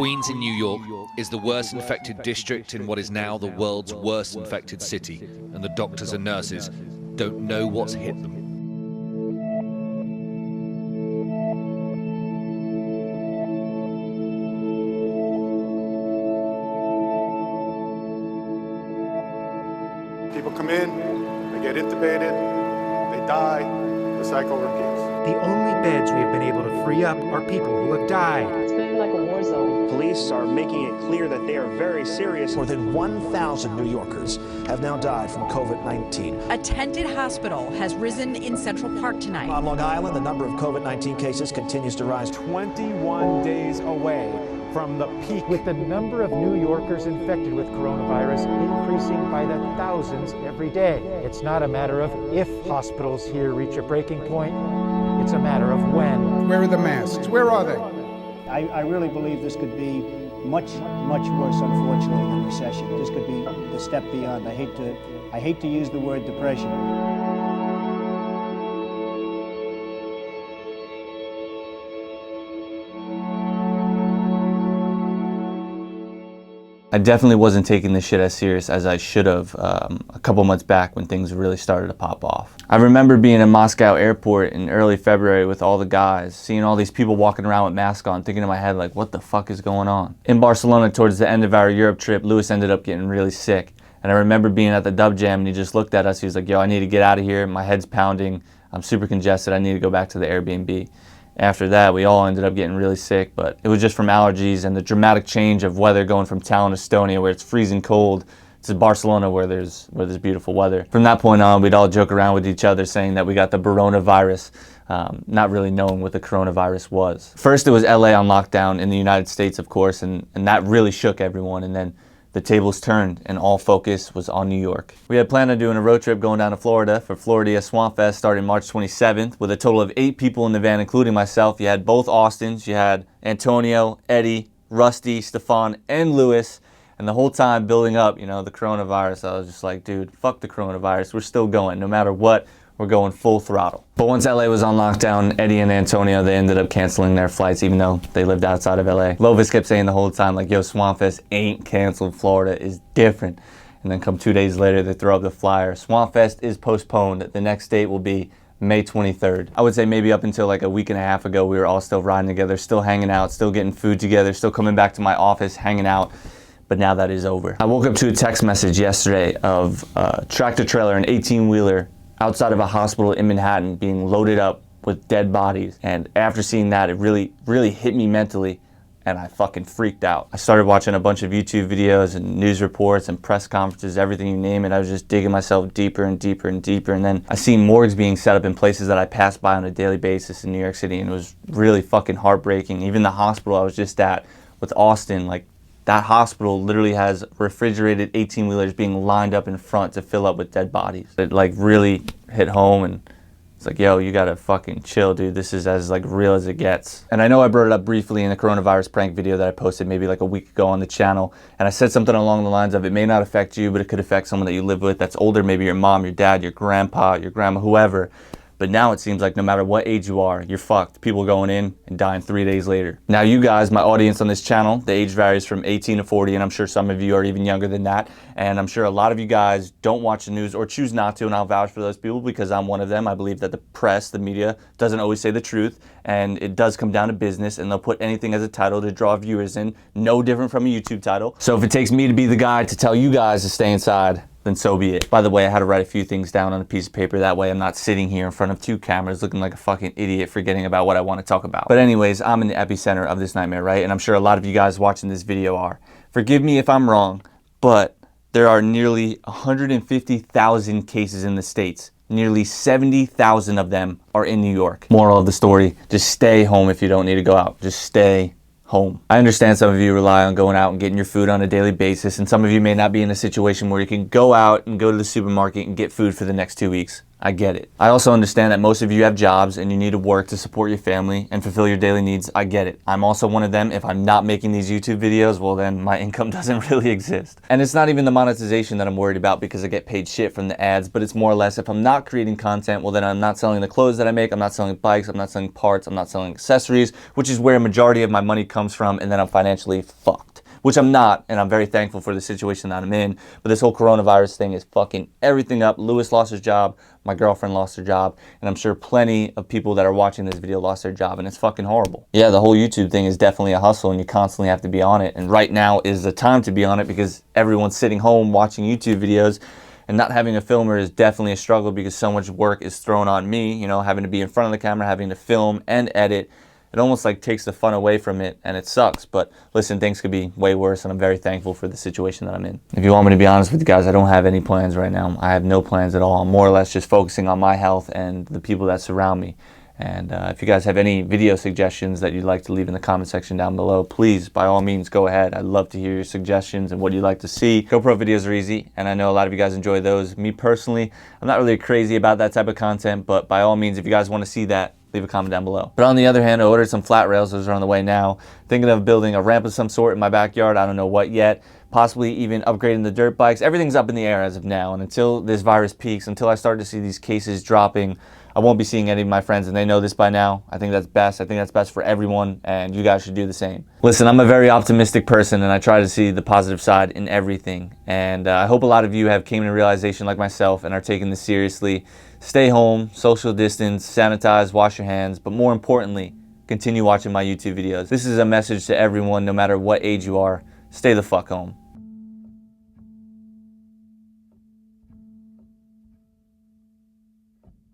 Queens in New York is the worst infected district in what is now the world's worst infected city, and the doctors and nurses don't know what's hit them. People come in, they get intubated, they die, the cycle repeats. The only beds we have been able to free up are people who have died. It's been like a war zone. Police are making it clear that they are very serious. More than 1,000 New Yorkers have now died from COVID-19. A tented hospital has risen in Central Park tonight. On Long Island, the number of COVID-19 cases continues to rise. 21 days away from the peak. With the number of New Yorkers infected with coronavirus increasing by the thousands every day. It's not a matter of if hospitals here reach a breaking point, it's a matter of when. Where are the masks? Where are they? I really believe this could be much worse, unfortunately, than recession. This could be the step beyond. I hate to use the word depression. I definitely wasn't taking this shit as serious as I should have a couple months back when things really started to pop off. I remember being in Moscow airport in early February with all the guys, seeing all these people walking around with masks on, thinking in my head like, what the fuck is going on? In Barcelona towards the end of our Europe trip, Lewis ended up getting really sick. And I remember being at the Dub Jam and he just looked at us, he was like, yo, I need to get out of here, my head's pounding, I'm super congested, I need to go back to the Airbnb. After that, we all ended up getting really sick, but it was just from allergies and the dramatic change of weather going from Tallinn, Estonia, where it's freezing cold, to Barcelona, where there's beautiful weather. From that point on, we'd all joke around with each other saying that we got the coronavirus, not really knowing what the coronavirus was. First, it was LA on lockdown in the United States, of course, and that really shook everyone, and then the tables turned and all focus was on New York. We had planned on doing a road trip going down to Florida for Florida Swamp Fest starting March 27th with a total of 8 people in the van, including myself. You had both Austins, you had Antonio, Eddie, Rusty, Stefan, and Lewis. And the whole time building up, you know, the coronavirus, I was just like, dude, fuck the coronavirus. We're still going. No matter what, we're going full throttle. But once LA was on lockdown, Eddie and Antonio, they ended up canceling their flights even though they lived outside of LA. Lovis kept saying the whole time like, yo, Swampfest ain't canceled, Florida is different. And then come 2 days later, they throw up the flyer. Swampfest is postponed. The next date will be May 23rd. I would say maybe up until like a week and a half ago, we were all still riding together, still hanging out, still getting food together, still coming back to my office, hanging out. But now that is over. I woke up to a text message yesterday of a tractor trailer, an 18-wheeler, outside of a hospital in Manhattan being loaded up with dead bodies. And after seeing that, it really hit me mentally and I fucking freaked out. I started watching a bunch of YouTube videos and news reports and press conferences, everything you name it. I was just digging myself deeper and deeper and deeper. And then I seen morgues being set up in places that I passed by on a daily basis in New York City, and it was really fucking heartbreaking. Even the hospital I was just at with Austin, like that hospital literally has refrigerated 18-wheelers being lined up in front to fill up with dead bodies. It like really hit home, and it's like, yo, you gotta fucking chill, dude. This is as like real as it gets. And I know I brought it up briefly in the coronavirus prank video that I posted maybe like a week ago on the channel, and I said something along the lines of it may not affect you, but it could affect someone that you live with that's older, maybe your mom, your dad, your grandpa, your grandma, whoever. But now it seems like no matter what age you are, you're fucked. People going in and dying 3 days later. Now you guys, my audience on this channel, the age varies from 18 to 40, and I'm sure some of you are even younger than that. And I'm sure a lot of you guys don't watch the news or choose not to, and I'll vouch for those people because I'm one of them. I believe that the press, the media, doesn't always say the truth, and it does come down to business, and they'll put anything as a title to draw viewers in, no different from a YouTube title. So if it takes me to be the guy to tell you guys to stay inside, then so be it. By the way, I had to write a few things down on a piece of paper. That way I'm not sitting here in front of 2 cameras looking like a fucking idiot forgetting about what I want to talk about. But anyways, I'm in the epicenter of this nightmare, right? And I'm sure a lot of you guys watching this video are. Forgive me if I'm wrong, but there are nearly 150,000 cases in the States. Nearly 70,000 of them are in New York. Moral of the story, just stay home if you don't need to go out. Just stay home. I understand some of you rely on going out and getting your food on a daily basis, and some of you may not be in a situation where you can go out and go to the supermarket and get food for the next 2 weeks. I get it. I also understand that most of you have jobs and you need to work to support your family and fulfill your daily needs. I get it. I'm also one of them. If I'm not making these YouTube videos, well then my income doesn't really exist. And it's not even the monetization that I'm worried about because I get paid shit from the ads, but it's more or less if I'm not creating content, well then I'm not selling the clothes that I make, I'm not selling bikes, I'm not selling parts, I'm not selling accessories, which is where a majority of my money comes from, and then I'm financially fucked. Which I'm not, and I'm very thankful for the situation that I'm in. But this whole coronavirus thing is fucking everything up. Lewis lost his job, my girlfriend lost her job, and I'm sure plenty of people that are watching this video lost their job, and it's fucking horrible. Yeah, the whole YouTube thing is definitely a hustle, and you constantly have to be on it. And right now is the time to be on it because everyone's sitting home watching YouTube videos, and not having a filmer is definitely a struggle because so much work is thrown on me, you know, having to be in front of the camera, having to film and edit. It almost like takes the fun away from it, and it sucks. But listen, things could be way worse, and I'm very thankful for the situation that I'm in. If you want me to be honest with you guys, I don't have any plans right now. I have no plans at all. I'm more or less just focusing on my health and the people that surround me. And if you guys have any video suggestions that you'd like to leave in the comment section down below, please, by all means, go ahead. I'd love to hear your suggestions and what you'd like to see. GoPro videos are easy, and I know a lot of you guys enjoy those. Me personally, I'm not really crazy about that type of content, but by all means, if you guys want to see that, leave a comment down below. But on the other hand, I ordered some flat rails. Those are on the way now. Thinking of building a ramp of some sort in my backyard. I don't know what yet. Possibly even upgrading the dirt bikes. Everything's up in the air as of now. And until this virus peaks, until I start to see these cases dropping, I won't be seeing any of my friends, and they know this by now. I think that's best. I think that's best for everyone, and you guys should do the same. Listen, I'm a very optimistic person, and I try to see the positive side in everything. And I hope a lot of you have came to realization like myself and are taking this seriously. Stay home, social distance, sanitize, wash your hands, but more importantly, continue watching my YouTube videos. This is a message to everyone, no matter what age you are. Stay the fuck home.